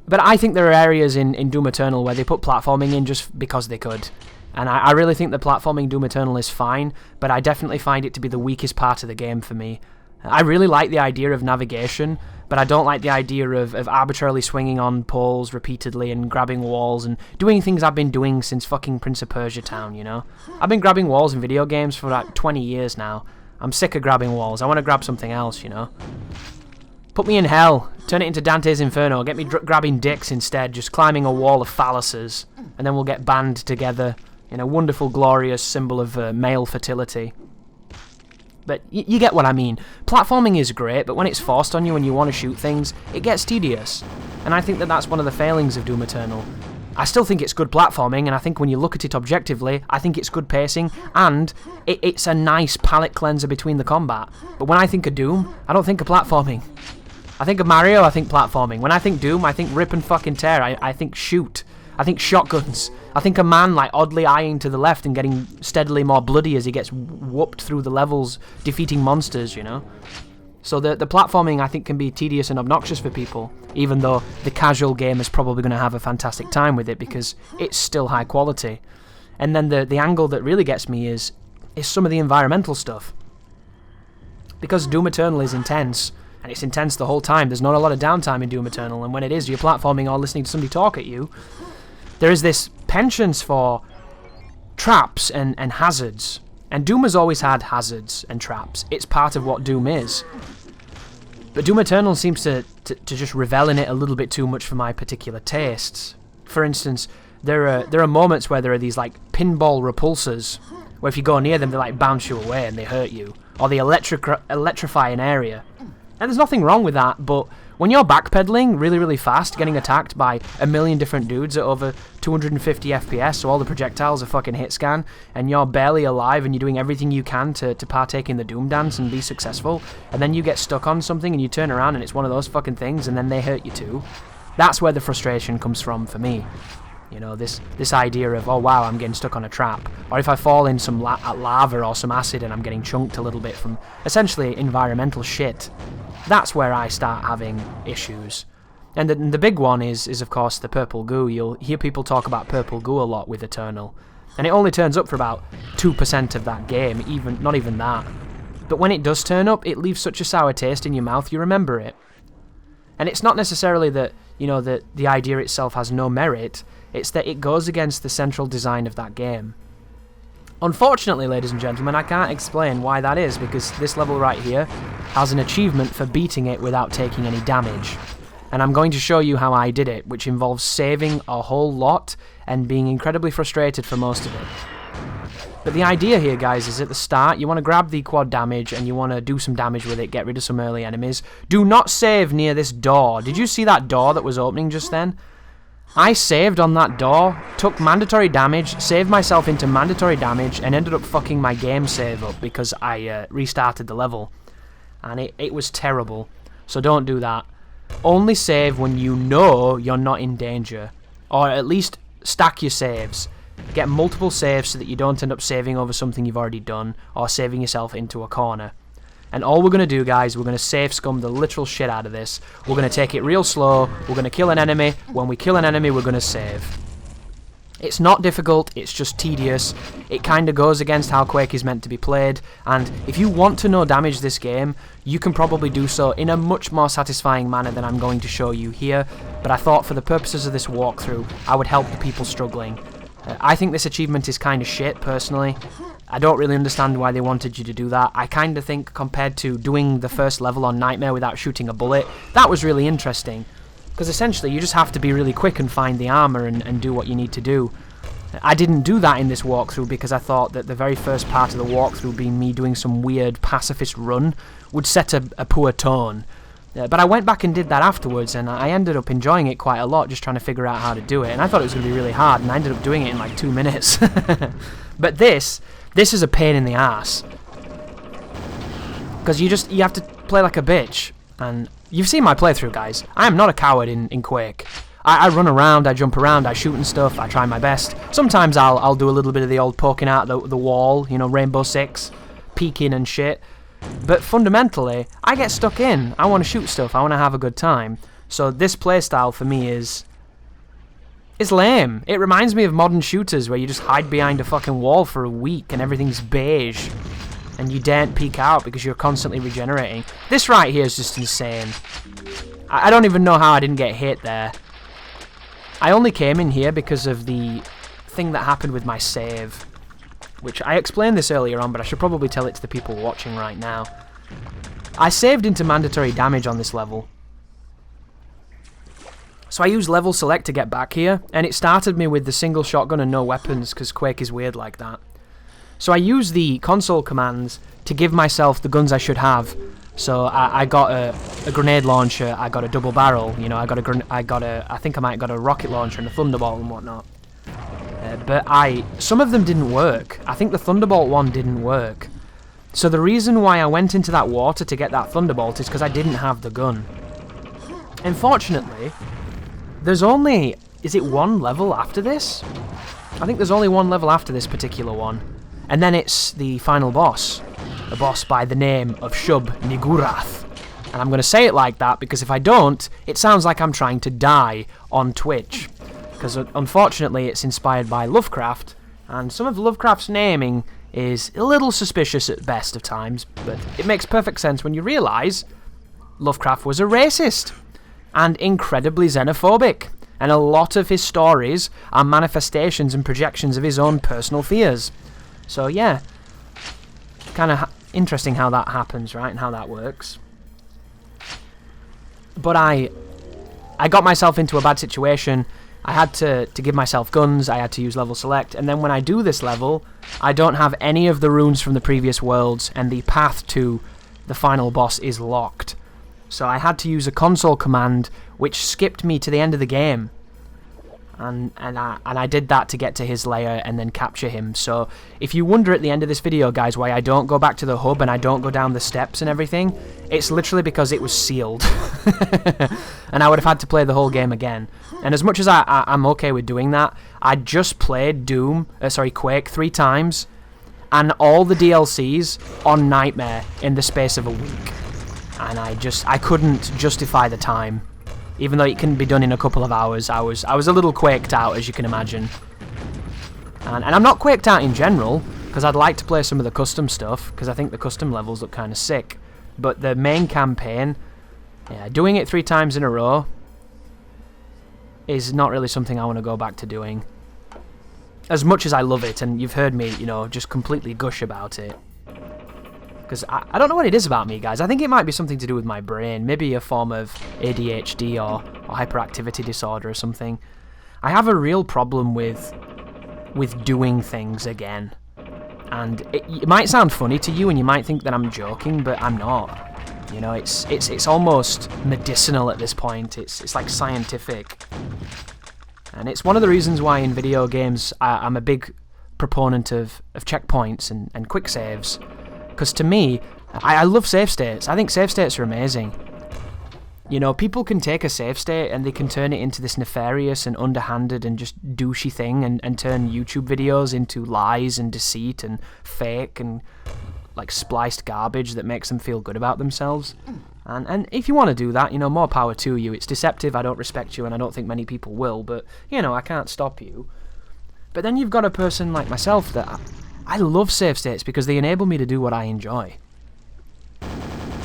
But I think there are areas in Doom Eternal where they put platforming in just because they could. And I really think the platforming Doom Eternal is fine, but I definitely find it to be the weakest part of the game for me. I really like the idea of navigation, but I don't like the idea of arbitrarily swinging on poles repeatedly and grabbing walls and doing things I've been doing since fucking Prince of Persia Town, you know? I've been grabbing walls in video games for like 20 years now. I'm sick of grabbing walls. I want to grab something else, you know? Put me in hell. Turn it into Dante's Inferno. Get me grabbing dicks instead, just climbing a wall of phalluses, and then we'll get banned together in a wonderful, glorious symbol of male fertility. But you get what I mean. Platforming is great, but when it's forced on you and you want to shoot things, it gets tedious. And I think that that's one of the failings of Doom Eternal. I still think it's good platforming, and I think when you look at it objectively, I think it's good pacing, and it's a nice palate cleanser between the combat. But when I think of Doom, I don't think of platforming. I think of Mario, I think platforming. When I think Doom, I think rip and fucking tear. I think shoot. I think shotguns. I think a man like oddly eyeing to the left and getting steadily more bloody as he gets whooped through the levels, defeating monsters, you know? So the platforming, I think, can be tedious and obnoxious for people, even though the casual gamer is probably going to have a fantastic time with it because it's still high quality. And then the angle that really gets me is some of the environmental stuff. Because Doom Eternal is intense, and it's intense the whole time. There's not a lot of downtime in Doom Eternal, and when it is, you're platforming or listening to somebody talk at you. There is this penchant for traps and hazards. And Doom has always had hazards and traps. It's part of what Doom is. But Doom Eternal seems to just revel in it a little bit too much for my particular tastes. For instance, there are moments where there are these like pinball repulsors, where if you go near them, they like bounce you away and they hurt you. Or they electrify an area. And there's nothing wrong with that, but when you're backpedaling really, really fast, getting attacked by a million different dudes at over 250 FPS, so all the projectiles are fucking hit scan, and you're barely alive and you're doing everything you can to partake in the Doom dance and be successful, and then you get stuck on something and you turn around and it's one of those fucking things and then they hurt you too. That's where the frustration comes from for me. You know, this idea of, oh wow, I'm getting stuck on a trap. Or if I fall in some lava or some acid and I'm getting chunked a little bit from essentially environmental shit. That's where I start having issues. And the big one is of course the purple goo. You'll hear people talk about purple goo a lot with Eternal. And it only turns up for about 2% of that game, not even that. But when it does turn up, it leaves such a sour taste in your mouth, you remember it. And it's not necessarily that, you know, that the idea itself has no merit, it's that it goes against the central design of that game. Unfortunately, ladies and gentlemen, I can't explain why that is, because this level right here has an achievement for beating it without taking any damage. And I'm going to show you how I did it, which involves saving a whole lot and being incredibly frustrated for most of it. But the idea here, guys, is at the start, you want to grab the quad damage and you want to do some damage with it, get rid of some early enemies. Do not save near this door. Did you see that door that was opening just then? I saved on that door, took mandatory damage, saved myself into mandatory damage, and ended up fucking my game save up because I restarted the level. And it was terrible. So don't do that. Only save when you know you're not in danger. Or at least stack your saves. Get multiple saves so that you don't end up saving over something you've already done, or saving yourself into a corner. And all we're going to do, guys, we're going to save scum the literal shit out of this. We're going to take it real slow. We're going to kill an enemy. When we kill an enemy, we're going to save. It's not difficult. It's just tedious. It kind of goes against how Quake is meant to be played. And if you want to no damage this game, you can probably do so in a much more satisfying manner than I'm going to show you here. But I thought for the purposes of this walkthrough, I would help the people struggling. I think this achievement is kind of shit, personally. I don't really understand why they wanted you to do that. I kind of think compared to doing the first level on Nightmare without shooting a bullet, that was really interesting. Because essentially you just have to be really quick and find the armor and do what you need to do. I didn't do that in this walkthrough because I thought that the very first part of the walkthrough being me doing some weird pacifist run would set a poor tone. But I went back and did that afterwards, and I ended up enjoying it quite a lot, just trying to figure out how to do it. And I thought it was going to be really hard, and I ended up doing it in like 2 minutes. But this is a pain in the ass, because you have to play like a bitch. And you've seen my playthrough, guys. I am not a coward in Quake. I run around, I jump around, I shoot and stuff, I try my best. Sometimes I'll do a little bit of the old poking out the wall, you know, Rainbow Six, peeking and shit. But fundamentally, I get stuck in. I want to shoot stuff, I want to have a good time. So this playstyle for me is lame. It reminds me of modern shooters where you just hide behind a fucking wall for a week and everything's beige. And you daren't peek out because you're constantly regenerating. This right here is just insane. I don't even know how I didn't get hit there. I only came in here because of the thing that happened with my save, which I explained this earlier on, but I should probably tell it to the people watching right now. I saved into mandatory damage on this level. So I used level select to get back here, and it started me with the single shotgun and no weapons, because Quake is weird like that. So I used the console commands to give myself the guns I should have. So I got a grenade launcher, I got a double barrel, you know, I think I might have got a rocket launcher and a thunderbolt and whatnot. But some of them didn't work. I think the thunderbolt one didn't work. So the reason why I went into that water to get that thunderbolt is because I didn't have the gun. Unfortunately, there's only, is it one level after this? I think there's only one level after this particular one. And then it's the final boss. A boss by the name of Shub Nigurath. And I'm going to say it like that because if I don't, it sounds like I'm trying to die on Twitch. Because unfortunately it's inspired by Lovecraft, and some of Lovecraft's naming is a little suspicious at best of times, but it makes perfect sense when you realise Lovecraft was a racist and incredibly xenophobic, and a lot of his stories are manifestations and projections of his own personal fears. So yeah, kind of interesting how that happens, right, and how that works. But I got myself into a bad situation. I had to give myself guns, I had to use level select, and then when I do this level, I don't have any of the runes from the previous worlds, and the path to the final boss is locked. So I had to use a console command, which skipped me to the end of the game. And I did that to get to his lair and then capture him. So if you wonder at the end of this video, guys, why I don't go back to the hub and I don't go down the steps and everything, it's literally because it was sealed. And I would have had to play the whole game again. And as much as I'm okay with doing that, I just played Quake 3 times and all the DLCs on Nightmare in the space of a week. And I couldn't justify the time. Even though it can be done in a couple of hours, I was a little quaked out, as you can imagine. And I'm not quaked out in general, because I'd like to play some of the custom stuff, because I think the custom levels look kind of sick. But the main campaign, yeah, doing it 3 times in a row is not really something I want to go back to doing. As much as I love it, and you've heard me, you know, just completely gush about it. Because I don't know what it is about me, guys. I think it might be something to do with my brain. Maybe a form of ADHD or hyperactivity disorder or something. I have a real problem with doing things again. And it might sound funny to you and you might think that I'm joking, but I'm not. You know, it's almost medicinal at this point. It's like scientific. And it's one of the reasons why in video games I'm a big proponent of checkpoints and quick saves. Because to me, I love save states. I think save states are amazing. You know, people can take a save state and they can turn it into this nefarious and underhanded and just douchey thing and turn YouTube videos into lies and deceit and fake and like spliced garbage that makes them feel good about themselves. And if you want to do that, you know, more power to you. It's deceptive, I don't respect you, and I don't think many people will, but, you know, I can't stop you. But then you've got a person like myself that I love save states because they enable me to do what I enjoy.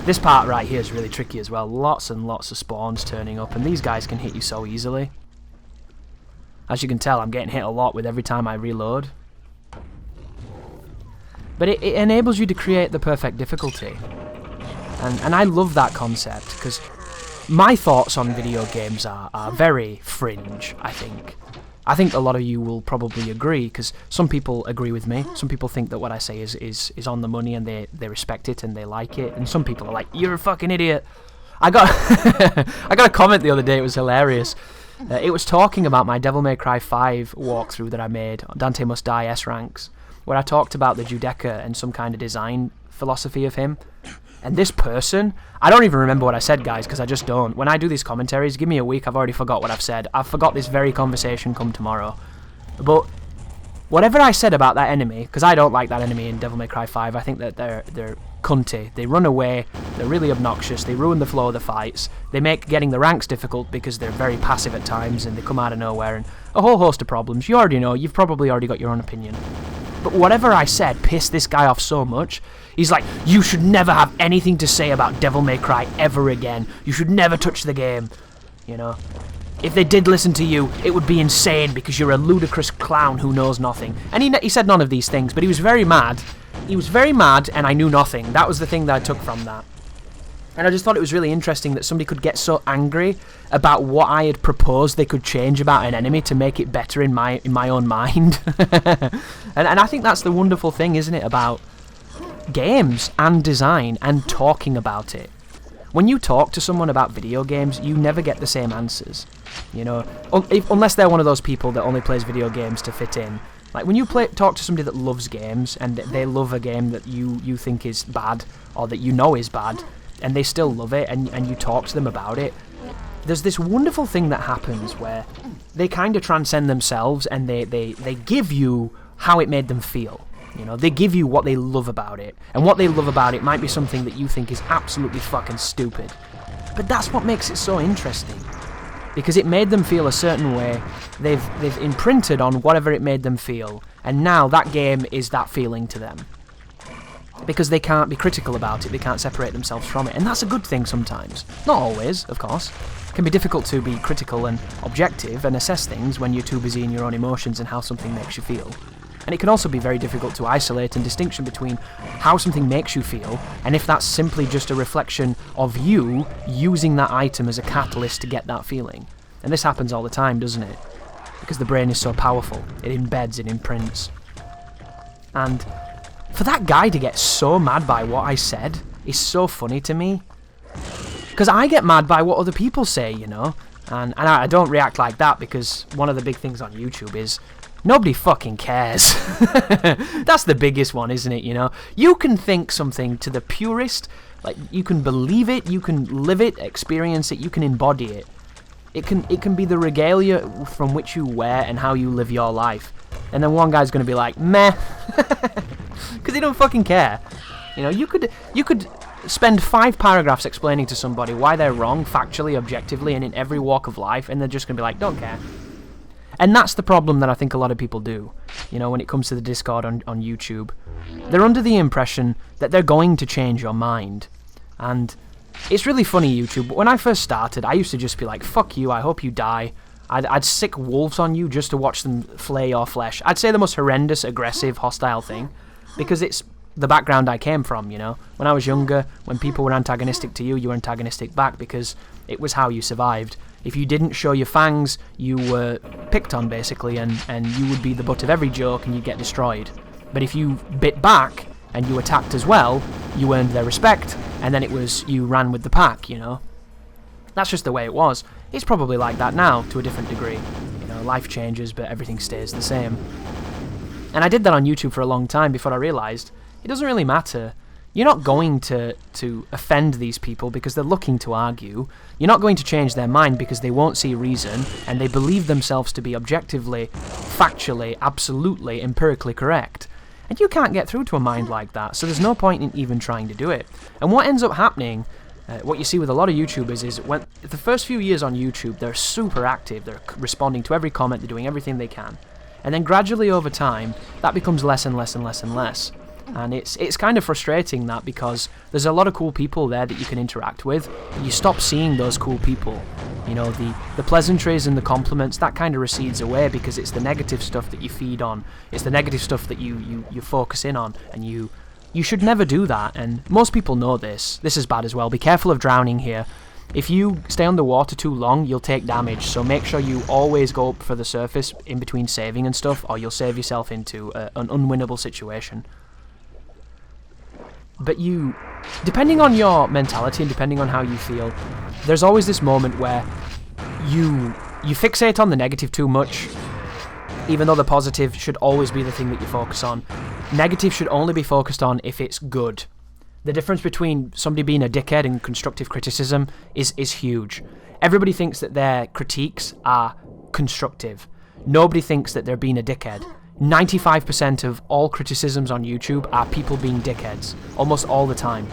This part right here is really tricky as well. Lots and lots of spawns turning up, and these guys can hit you so easily. As you can tell, I'm getting hit a lot with every time I reload. But it enables you to create the perfect difficulty. And I love that concept, because my thoughts on video games are very fringe, I think. I think a lot of you will probably agree, because some people agree with me. Some people think that what I say is on the money and they respect it and they like it. And some people are like, you're a fucking idiot. I got I got a comment the other day. It was hilarious. It was talking about my Devil May Cry 5 walkthrough that I made on Dante Must Die S ranks, where I talked about the Judecca and some kind of design philosophy of him. And this person, I don't even remember what I said, guys, because I just don't. When I do these commentaries, give me a week, I've already forgot what I've said. I've forgot this very conversation come tomorrow. But whatever I said about that enemy, because I don't like that enemy in Devil May Cry 5, I think that they're cunty. They run away, they're really obnoxious, they ruin the flow of the fights, they make getting the ranks difficult because they're very passive at times and they come out of nowhere, and a whole host of problems. You already know, you've probably already got your own opinion. But whatever I said pissed this guy off so much. He's like, you should never have anything to say about Devil May Cry ever again. You should never touch the game. You know? If they did listen to you, it would be insane because you're a ludicrous clown who knows nothing. And he said none of these things, but he was very mad. He was very mad and I knew nothing. That was the thing that I took from that. And I just thought it was really interesting that somebody could get so angry about what I had proposed they could change about an enemy to make it better in my own mind. and I think that's the wonderful thing, isn't it, about games and design and talking about it. When you talk to someone about video games, you never get the same answers. You know, unless they're one of those people that only plays video games to fit in. Like when you talk to somebody that loves games and they love a game that you think is bad or that you know is bad, and they still love it, and you talk to them about it, there's this wonderful thing that happens where they kind of transcend themselves and they give you how it made them feel. You know, they give you what they love about it, and what they love about it might be something that you think is absolutely fucking stupid. But that's what makes it so interesting, because it made them feel a certain way, they've imprinted on whatever it made them feel, and now that game is that feeling to them. Because they can't be critical about it, they can't separate themselves from it, and that's a good thing sometimes. Not always, of course. It can be difficult to be critical and objective and assess things when you're too busy in your own emotions and how something makes you feel. And it can also be very difficult to isolate and distinction between how something makes you feel and if that's simply just a reflection of you using that item as a catalyst to get that feeling. And this happens all the time, doesn't it? Because the brain is so powerful. It embeds, it imprints. And for that guy to get so mad by what I said is so funny to me. Because I get mad by what other people say, you know? And I don't react like that because one of the big things on YouTube is nobody fucking cares. That's the biggest one, isn't it, you know? You can think something to the purest, like you can believe it, you can live it, experience it, you can embody it. It can be the regalia from which you wear and how you live your life. And then one guy's going to be like, meh. Because they don't fucking care. You know, you could spend 5 paragraphs explaining to somebody why they're wrong, factually, objectively, and in every walk of life, and they're just going to be like, don't care. And that's the problem that I think a lot of people do, you know, when it comes to the Discord on YouTube. They're under the impression that they're going to change your mind. And it's really funny, YouTube, but when I first started, I used to just be like, fuck you, I hope you die. I'd sick wolves on you just to watch them flay your flesh. I'd say the most horrendous, aggressive, hostile thing, because it's the background I came from, you know. When I was younger, when people were antagonistic to you, you were antagonistic back because it was how you survived. If you didn't show your fangs, you were picked on, basically, and you would be the butt of every joke and you'd get destroyed. But if you bit back and you attacked as well, you earned their respect, and then it was you ran with the pack, you know. That's just the way it was. It's probably like that now, to a different degree. You know, life changes, but everything stays the same. And I did that on YouTube for a long time before I realised it doesn't really matter. You're not going to offend these people because they're looking to argue. You're not going to change their mind because they won't see reason and they believe themselves to be objectively, factually, absolutely, empirically correct. And you can't get through to a mind like that, so there's no point in even trying to do it. And what ends up happening, what you see with a lot of YouTubers is when the first few years on YouTube, they're super active, they're responding to every comment, they're doing everything they can. And then gradually over time, that becomes less and less and less and less. And it's kind of frustrating that because there's a lot of cool people there that you can interact with, but you stop seeing those cool people. You know, the pleasantries and the compliments, that kind of recedes away because it's the negative stuff that you feed on. It's the negative stuff that you focus in on, and you should never do that. And most people know this. This is bad as well. Be careful of drowning here. If you stay underwater too long, you'll take damage, so make sure you always go up for the surface in between saving and stuff, or you'll save yourself into an unwinnable situation. But you depending on your mentality and depending on how you feel, there's always this moment where you fixate on the negative too much, even though the positive should always be the thing that you focus on. Negative should only be focused on if it's good. The difference between somebody being a dickhead and constructive criticism is huge. Everybody thinks that their critiques are constructive. Nobody thinks that they're being a dickhead. 95% of all criticisms on YouTube are people being dickheads, almost all the time.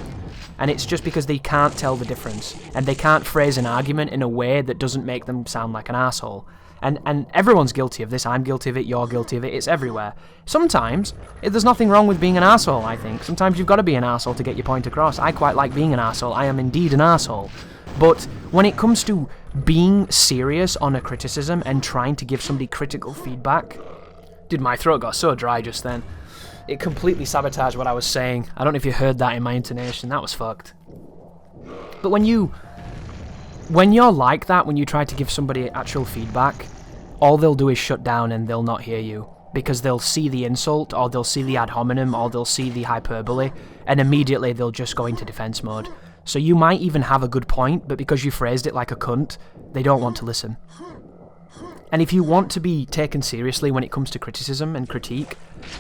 And it's just because they can't tell the difference, and they can't phrase an argument in a way that doesn't make them sound like an asshole. And everyone's guilty of this. I'm guilty of it, you're guilty of it, it's everywhere. Sometimes, there's nothing wrong with being an asshole, I think. Sometimes you've got to be an asshole to get your point across. I quite like being an asshole. I am indeed an asshole. But when it comes to being serious on a criticism and trying to give somebody critical feedback... Dude, my throat got so dry just then. It completely sabotaged what I was saying. I don't know if you heard that in my intonation. That was fucked. But when you're like that, when you try to give somebody actual feedback, all they'll do is shut down and they'll not hear you. Because they'll see the insult, or they'll see the ad hominem, or they'll see the hyperbole, and immediately they'll just go into defense mode. So you might even have a good point, but because you phrased it like a cunt, they don't want to listen. And if you want to be taken seriously when it comes to criticism and critique,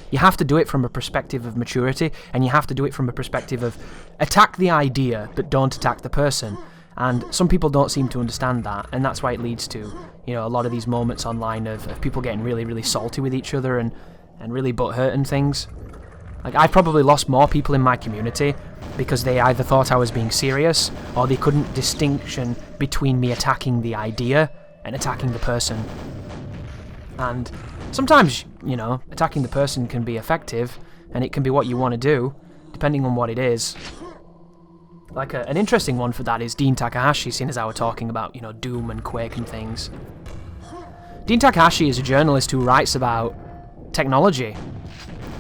you have to do it from a perspective of maturity, and you have to do it from a perspective of attack the idea, but don't attack the person. And some people don't seem to understand that, and that's why it leads to, you know, a lot of these moments online of people getting really, really salty with each other and really butthurt and things. Like, I've probably lost more people in my community because they either thought I was being serious, or they couldn't distinction between me attacking the idea and attacking the person. And sometimes, you know, attacking the person can be effective, and it can be what you want to do, depending on what it is. Like, an interesting one for that is Dean Takahashi, seeing as I were talking about, you know, Doom and Quake and things. Dean Takahashi is a journalist who writes about technology.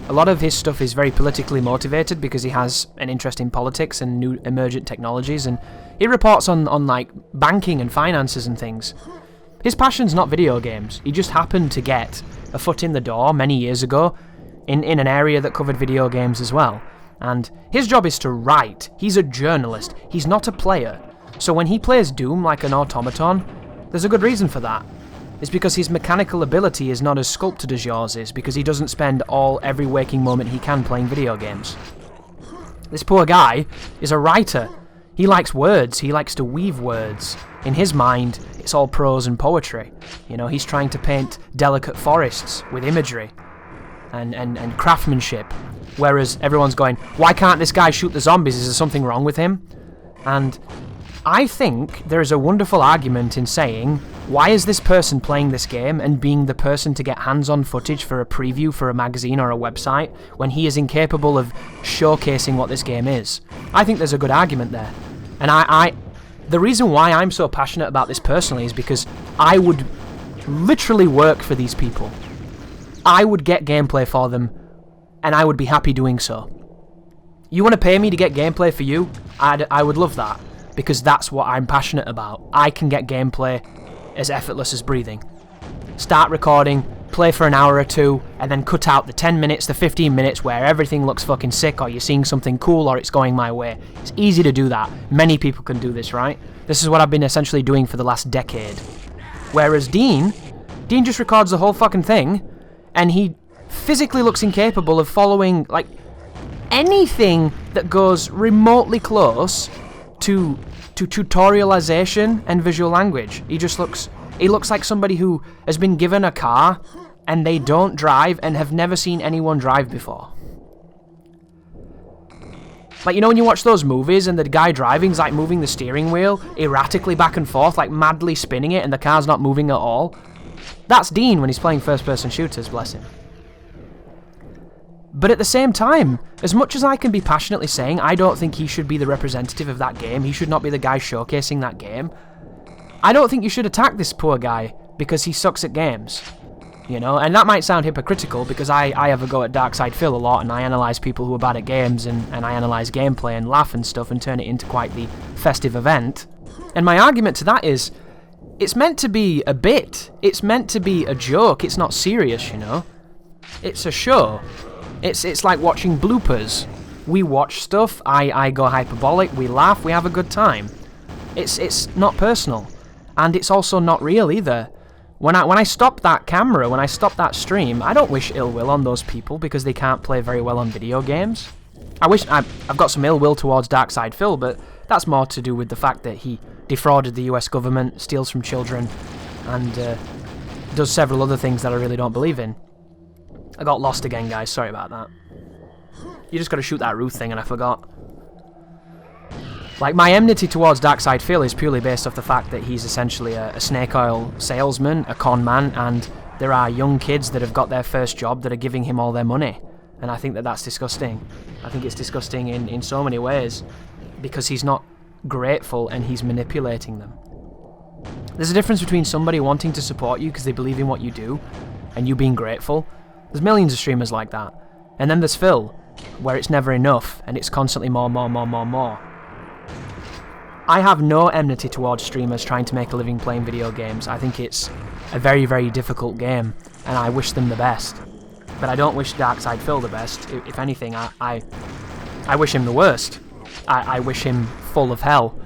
A lot of his stuff is very politically motivated because he has an interest in politics and new emergent technologies, and he reports on like, banking and finances and things. His passion's not video games. He just happened to get a foot in the door many years ago in an area that covered video games as well. And his job is to write. He's a journalist. He's not a player. So when he plays Doom like an automaton, there's a good reason for that. It's because his mechanical ability is not as sculpted as yours is, because he doesn't spend every waking moment he can playing video games. This poor guy is a writer. He likes words. He likes to weave words. In his mind, it's all prose and poetry. You know, he's trying to paint delicate forests with imagery and craftsmanship. Whereas everyone's going, why can't this guy shoot the zombies? Is there something wrong with him? And I think there is a wonderful argument in saying, why is this person playing this game and being the person to get hands-on footage for a preview for a magazine or a website when he is incapable of showcasing what this game is? I think there's a good argument there. And the reason why I'm so passionate about this personally is because I would literally work for these people. I would get gameplay for them, and I would be happy doing so. You want to pay me to get gameplay for you? I would love that, because that's what I'm passionate about. I can get gameplay as effortless as breathing. Start recording, play for an hour or two, and then cut out the 10 minutes, the 15 minutes where everything looks fucking sick, or you're seeing something cool, or it's going my way. It's easy to do that. Many people can do this, right? This is what I've been essentially doing for the last decade. Whereas Dean just records the whole fucking thing, and he physically looks incapable of following, like, anything that goes remotely close to tutorialization and visual language. He looks like somebody who has been given a car and they don't drive and have never seen anyone drive before. Like, you know when you watch those movies and the guy driving's like moving the steering wheel erratically back and forth, like madly spinning it, and the car's not moving at all? That's Dean when he's playing first-person shooters, bless him. But at the same time, as much as I can be passionately saying I don't think he should be the representative of that game, he should not be the guy showcasing that game, I don't think you should attack this poor guy because he sucks at games. You know, and that might sound hypocritical because I have a go at Darkside Phil a lot, and I analyse people who are bad at games, and I analyse gameplay and laugh and stuff and turn it into quite the festive event. And my argument to that is, it's meant to be a bit. It's meant to be a joke. It's not serious, you know. It's a show. It's like watching bloopers. We watch stuff, I go hyperbolic, we laugh, we have a good time. It's not personal. And it's also not real either. When I stop that camera, when I stop that stream, I don't wish ill will on those people because they can't play very well on video games. I've got some ill will towards Darkside Phil, but that's more to do with the fact that he defrauded the US government, steals from children, and does several other things that I really don't believe in. I got lost again, guys, sorry about that. You just gotta shoot that roof thing and I forgot. Like, my enmity towards Darkside Phil is purely based off the fact that he's essentially a snake oil salesman, a con man, and there are young kids that have got their first job that are giving him all their money. And I think that that's disgusting. I think it's disgusting in so many ways, because he's not grateful and he's manipulating them. There's a difference between somebody wanting to support you because they believe in what you do, and you being grateful. There's millions of streamers like that. And then there's Phil, where it's never enough, and it's constantly more. I have no enmity towards streamers trying to make a living playing video games. I think it's a very, very difficult game, and I wish them the best. But I don't wish Darkside Phil the best. If anything, I wish him the worst. I wish him full of hell.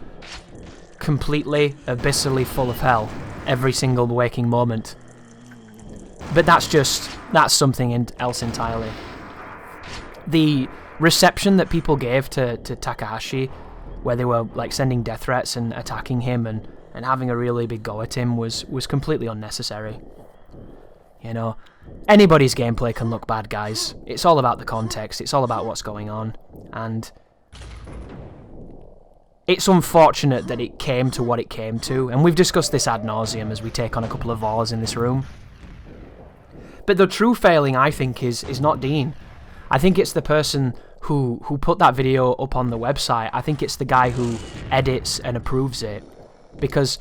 Completely, abyssally full of hell. Every single waking moment. But that's something else entirely. The reception that people gave to Takahashi, where they were like sending death threats and attacking him and having a really big go at him, was completely unnecessary. You know, anybody's gameplay can look bad, guys. It's all about the context, it's all about what's going on, and it's unfortunate that it came to what it came to, and we've discussed this ad nauseum as we take on a couple of wars in this room. But the true failing, I think, is not Dean. I think it's the person who put that video up on the website. I think it's the guy who edits and approves it. Because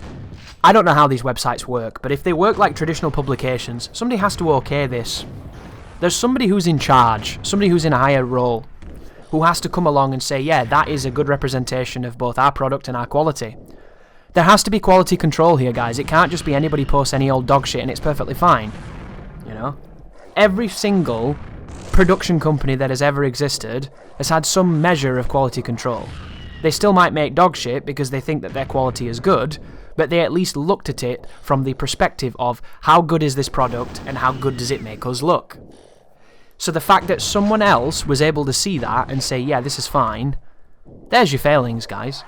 I don't know how these websites work, but if they work like traditional publications, somebody has to okay this. There's somebody who's in charge, somebody who's in a higher role, who has to come along and say, yeah, that is a good representation of both our product and our quality. There has to be quality control here, guys. It can't just be anybody posts any old dog shit and it's perfectly fine. You know? Every single production company that has ever existed has had some measure of quality control. They still might make dog shit because they think that their quality is good, but they at least looked at it from the perspective of how good is this product and how good does it make us look. So the fact that someone else was able to see that and say, yeah, this is fine, there's your failings, guys.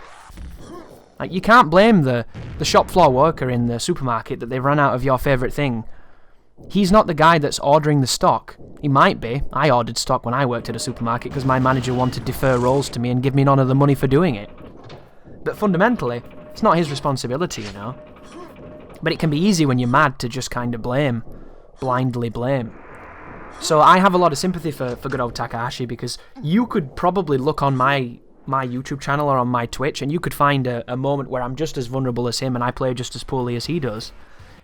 Like, you can't blame the shop floor worker in the supermarket that they've run out of your favourite thing. He's not the guy that's ordering the stock. He might be. I ordered stock when I worked at a supermarket because my manager wanted to defer rolls to me and give me none of the money for doing it. But fundamentally, it's not his responsibility, you know. But it can be easy when you're mad to just kind of blame. Blindly blame. So I have a lot of sympathy for good old Takahashi, because you could probably look on my YouTube channel or on my Twitch and you could find a moment where I'm just as vulnerable as him and I play just as poorly as he does.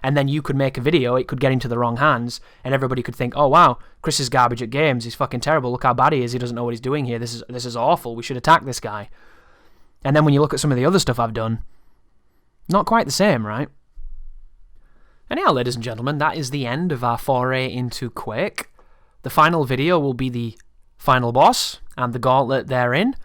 And then you could make a video, it could get into the wrong hands, and everybody could think, oh wow, Chris is garbage at games, he's fucking terrible, look how bad he is, he doesn't know what he's doing here, this is awful, we should attack this guy. And then when you look at some of the other stuff I've done, not quite the same, right? Anyhow, ladies and gentlemen, that is the end of our foray into Quake. The final video will be the final boss, and the gauntlet therein,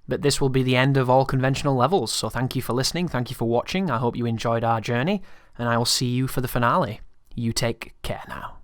but this will be the end of all conventional levels, so thank you for listening, thank you for watching, I hope you enjoyed our journey, and I will see you for the finale. You take care now.